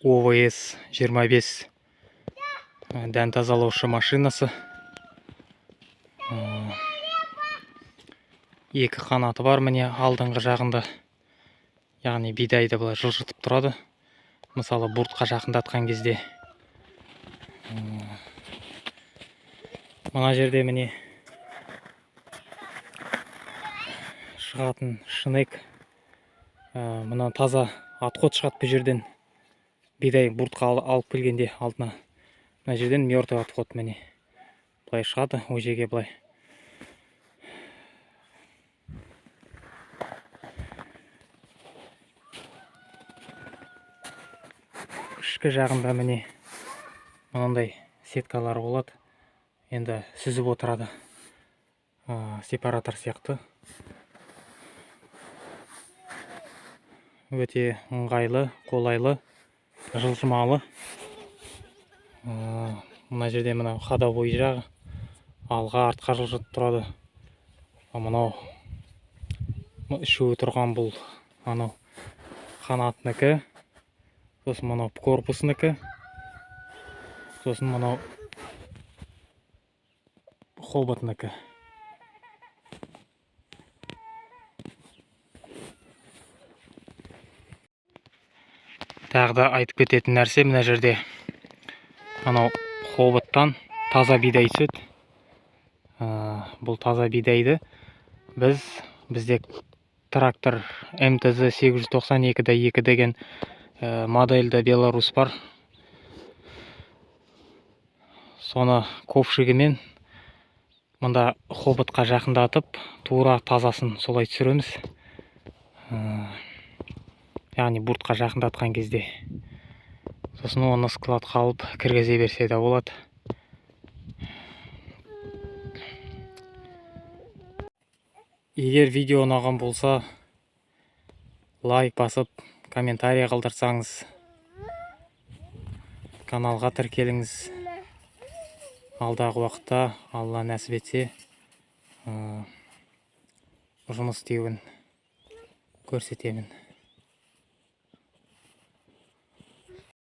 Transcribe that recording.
ОВС 25 дән тазалаушы машинасы. Екі қанаты бар, міне алдыңғы жағында. Яғни бидайды былай жылжытып тұрады. Мысалы бұртқа жақындатқан кезде. Мына жерде міне шығатын шынек. Мына таза отход шығады бұл жерден. Бидай бұртқа алып келгенде алдына. Мына жерден мертвый отход міне. Былай шығады, о жерге былай. Ішкі жағында міне мынандай сеткалар болады. Енді сүзіп отырады. Сепаратор сияқты. Өте ыңғайлы, қолайлы, жылжымалы. Мына жерде мына ходовой жағы алға артқа жылжытып тұрады. Мынау үшеуі тұрған бұл анау қанатынікі. Сосын мынау корпусынікі. Сосын мынау хоботынікі. Тағы да айтып кететін нәрсе, мына жерде анау хоботтан таза бидай түседі. Бұл таза бидайды бізде трактор МТЗ 892-2 деген модельді Беларусь бар. Соны ковшигімен мұнда хоботқа жақындатып, тура тазасын солай түсіреміз. Яғни бұртқа жақындатқан кезде. Сосын оны складқа алып кіргізе берсе де болады. Егер видео ұнаған болса, лайк басып, комментарий қалдырсаңыз, каналға тіркеліңіз. Алдағы уақытта, Алла нәсіп етсе, жұмыс істеуін көрсетемін.